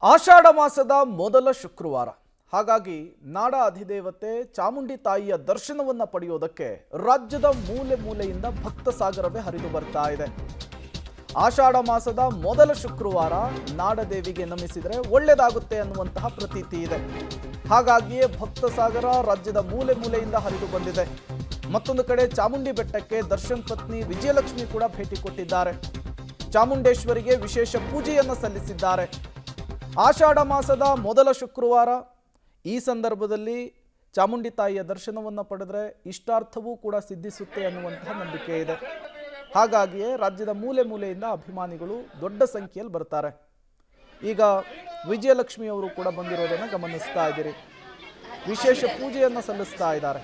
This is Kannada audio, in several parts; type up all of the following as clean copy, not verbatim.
ಆಷಾಢ ಮಾಸದ ಮೊದಲ ಶುಕ್ರವಾರ. ಹಾಗಾಗಿ ನಾಡ ಅಧಿದೇವತೆ ಚಾಮುಂಡಿ ತಾಯಿಯ ದರ್ಶನವನ್ನು ಪಡೆಯೋದಕ್ಕೆ ರಾಜ್ಯದ ಮೂಲೆ ಮೂಲೆಯಿಂದ ಭಕ್ತ ಸಾಗರವೇ ಹರಿದು ಬರ್ತಾ ಇದೆ. ಆಷಾಢ ಮಾಸದ ಮೊದಲ ಶುಕ್ರವಾರ ನಾಡದೇವಿಗೆ ನಮಿಸಿದರೆ ಒಳ್ಳೆಯದಾಗುತ್ತೆ ಅನ್ನುವಂತಹ ಪ್ರತೀತಿ ಇದೆ. ಹಾಗಾಗಿಯೇ ಭಕ್ತ ಸಾಗರ ರಾಜ್ಯದ ಮೂಲೆ ಮೂಲೆಯಿಂದ ಹರಿದು ಬಂದಿದೆ. ಮತ್ತೊಂದು ಕಡೆ ಚಾಮುಂಡಿ ಬೆಟ್ಟಕ್ಕೆ ದರ್ಶನ್ ಪತ್ನಿ ವಿಜಯಲಕ್ಷ್ಮಿ ಕೂಡ ಭೇಟಿ ಕೊಟ್ಟಿದ್ದಾರೆ. ಚಾಮುಂಡೇಶ್ವರಿಗೆ ವಿಶೇಷ ಪೂಜೆಯನ್ನು ಸಲ್ಲಿಸಿದ್ದಾರೆ. ಆಷಾಢ ಮಾಸದ ಮೊದಲ ಶುಕ್ರವಾರ ಈ ಸಂದರ್ಭದಲ್ಲಿ ಚಾಮುಂಡಿ ತಾಯಿಯ ದರ್ಶನವನ್ನು ಪಡೆದರೆ ಇಷ್ಟಾರ್ಥವೂ ಕೂಡ ಸಿದ್ಧಿಸುತ್ತೆ ಅನ್ನುವಂತಹ ನಂಬಿಕೆ ಇದೆ. ಹಾಗಾಗಿಯೇ ರಾಜ್ಯದ ಮೂಲೆ ಮೂಲೆಯಿಂದ ಅಭಿಮಾನಿಗಳು ದೊಡ್ಡ ಸಂಖ್ಯೆಯಲ್ಲಿ ಬರ್ತಾರೆ. ಈಗ ವಿಜಯಲಕ್ಷ್ಮಿ ಅವರು ಕೂಡ ಬಂದಿರೋದನ್ನು ಗಮನಿಸ್ತಾ ಇದ್ದೀರಿ. ವಿಶೇಷ ಪೂಜೆಯನ್ನು ಸಲ್ಲಿಸ್ತಾ ಇದ್ದಾರೆ.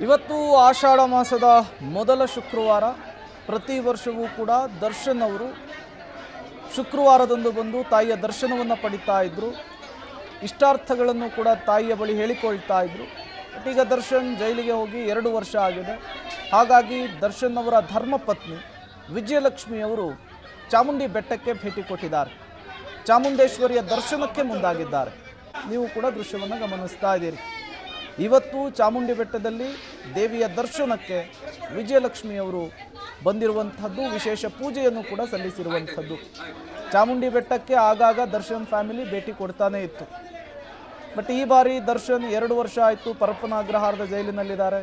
ಇವತ್ತು ಆಷಾಢ ಮಾಸದ ಮೊದಲ ಶುಕ್ರವಾರ. ಪ್ರತಿ ವರ್ಷವೂ ಕೂಡ ದರ್ಶನ್ ಅವರು ಶುಕ್ರವಾರದಂದು ಬಂದು ತಾಯಿಯ ದರ್ಶನವನ್ನು ಪಡಿತಾ ಇದ್ದರು. ಇಷ್ಟಾರ್ಥಗಳನ್ನು ಕೂಡ ತಾಯಿಯ ಬಳಿ ಹೇಳಿಕೊಳ್ತಾ ಇದ್ದರು. ಬಟ್ ಈಗ ದರ್ಶನ್ ಜೈಲಿಗೆ ಹೋಗಿ 2 ವರ್ಷ ಆಗಿದೆ. ಹಾಗಾಗಿ ದರ್ಶನ್ ಅವರ ಧರ್ಮಪತ್ನಿ ವಿಜಯಲಕ್ಷ್ಮಿಯವರು ಚಾಮುಂಡಿ ಬೆಟ್ಟಕ್ಕೆ ಭೇಟಿ ಕೊಟ್ಟಿದ್ದಾರೆ. ಚಾಮುಂಡೇಶ್ವರಿಯ ದರ್ಶನಕ್ಕೆ ಮುಂದಾಗಿದ್ದಾರೆ. ನೀವು ಕೂಡ ದೃಶ್ಯವನ್ನು ಗಮನಿಸ್ತಾ ಇದ್ದೀರಿ. ಇವತ್ತು ಚಾಮುಂಡಿ ಬೆಟ್ಟದಲ್ಲಿ ದೇವಿಯ ದರ್ಶನಕ್ಕೆ ವಿಜಯಲಕ್ಷ್ಮಿಯವರು ಬಂದಿರುವಂಥದ್ದು, ವಿಶೇಷ ಪೂಜೆಯನ್ನು ಕೂಡ ಸಲ್ಲಿಸಿರುವಂಥದ್ದು. ಚಾಮುಂಡಿ ಬೆಟ್ಟಕ್ಕೆ ಆಗಾಗ ದರ್ಶನ್ ಫ್ಯಾಮಿಲಿ ಭೇಟಿ ಕೊಡ್ತಾನೇ ಇತ್ತು. ಬಟ್ ಈ ಬಾರಿ ದರ್ಶನ್ 2 ವರ್ಷ ಆಯಿತು ಪರಪ್ಪನ ಅಗ್ರಹಾರದ ಜೈಲಿನಲ್ಲಿದ್ದಾರೆ.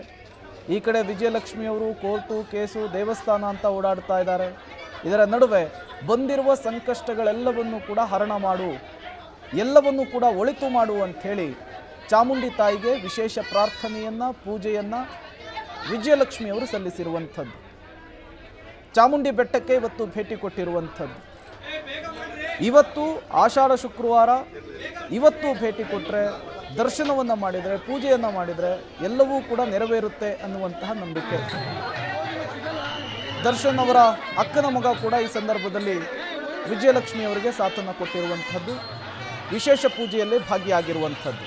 ಈ ಕಡೆ ವಿಜಯಲಕ್ಷ್ಮಿಯವರು ಕೋರ್ಟು ಕೇಸು ದೇವಸ್ಥಾನ ಅಂತ ಓಡಾಡ್ತಾ ಇದ್ದಾರೆ. ಇದರ ನಡುವೆ ಬಂದಿರುವ ಸಂಕಷ್ಟಗಳೆಲ್ಲವನ್ನು ಕೂಡ ಹರಣ ಮಾಡು, ಎಲ್ಲವನ್ನೂ ಕೂಡ ಒಳಿತು ಮಾಡು ಅಂಥೇಳಿ ಚಾಮುಂಡಿ ತಾಯಿಗೆ ವಿಶೇಷ ಪ್ರಾರ್ಥನೆಯನ್ನು ಪೂಜೆಯನ್ನು ವಿಜಯಲಕ್ಷ್ಮಿಯವರು ಸಲ್ಲಿಸಿರುವಂಥದ್ದು. ಚಾಮುಂಡಿ ಬೆಟ್ಟಕ್ಕೆ ಇವತ್ತು ಭೇಟಿ ಕೊಟ್ಟಿರುವಂಥದ್ದು. ಇವತ್ತು ಆಷಾಢ ಶುಕ್ರವಾರ, ಇವತ್ತು ಭೇಟಿ ಕೊಟ್ಟರೆ ದರ್ಶನವನ್ನು ಮಾಡಿದರೆ ಪೂಜೆಯನ್ನು ಮಾಡಿದರೆ ಎಲ್ಲವೂ ಕೂಡ ನೆರವೇರುತ್ತೆ ಅನ್ನುವಂತಹ ನಂಬಿಕೆ. ದರ್ಶನ್ ಅವರ ಅಕ್ಕನ ಮಗ ಕೂಡ ಈ ಸಂದರ್ಭದಲ್ಲಿ ವಿಜಯಲಕ್ಷ್ಮಿಯವರಿಗೆ ಸಾಥನ್ನು ಕೊಟ್ಟಿರುವಂಥದ್ದು, ವಿಶೇಷ ಪೂಜೆಯಲ್ಲಿ ಭಾಗಿಯಾಗಿರುವಂಥದ್ದು.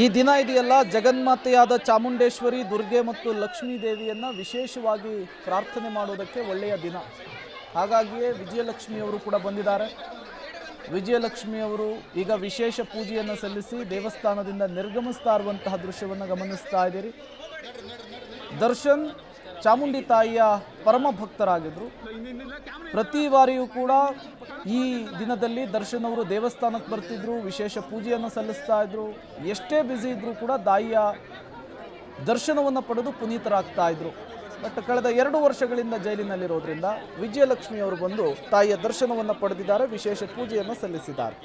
ಈ ದಿನ ಇದೆಯಲ್ಲ, ಜಗನ್ಮಾತೆಯಾದ ಚಾಮುಂಡೇಶ್ವರಿ, ದುರ್ಗೆ ಮತ್ತು ಲಕ್ಷ್ಮೀ ದೇವಿಯನ್ನು ವಿಶೇಷವಾಗಿ ಪ್ರಾರ್ಥನೆ ಮಾಡೋದಕ್ಕೆ ಒಳ್ಳೆಯ ದಿನ. ಹಾಗಾಗಿಯೇ ವಿಜಯಲಕ್ಷ್ಮಿಯವರು ಕೂಡ ಬಂದಿದ್ದಾರೆ. ವಿಜಯಲಕ್ಷ್ಮಿಯವರು ಈಗ ವಿಶೇಷ ಪೂಜೆಯನ್ನು ಸಲ್ಲಿಸಿ ದೇವಸ್ಥಾನದಿಂದ ನಿರ್ಗಮಿಸ್ತಾ ಇರುವಂತಹ ದೃಶ್ಯವನ್ನು ಗಮನಿಸ್ತಾ ಇದ್ದೀರಿ. ದರ್ಶನ್ ಚಾಮುಂಡಿ ತಾಯಿಯ ಪರಮ ಭಕ್ತರಾಗಿದ್ದರು. ಪ್ರತಿ ಬಾರಿಯೂ ಕೂಡ ಈ ದಿನದಲ್ಲಿ ದರ್ಶನ್ ಅವರು ದೇವಸ್ಥಾನಕ್ಕೆ ಬರ್ತಿದ್ರು, ವಿಶೇಷ ಪೂಜೆಯನ್ನು ಸಲ್ಲಿಸ್ತಾ ಇದ್ರು. ಎಷ್ಟೇ ಬ್ಯುಸಿ ಇದ್ರೂ ಕೂಡ ತಾಯಿಯ ದರ್ಶನವನ್ನು ಪಡೆದು ಪುನೀತರಾಗ್ತಾ ಇದ್ರು. ಬಟ್ ಕಳೆದ 2 ವರ್ಷಗಳಿಂದ ಜೈಲಿನಲ್ಲಿರೋದ್ರಿಂದ ವಿಜಯಲಕ್ಷ್ಮಿಯವರು ಬಂದು ತಾಯಿಯ ದರ್ಶನವನ್ನು ಪಡೆದಿದ್ದಾರೆ, ವಿಶೇಷ ಪೂಜೆಯನ್ನು ಸಲ್ಲಿಸಿದ್ದಾರೆ.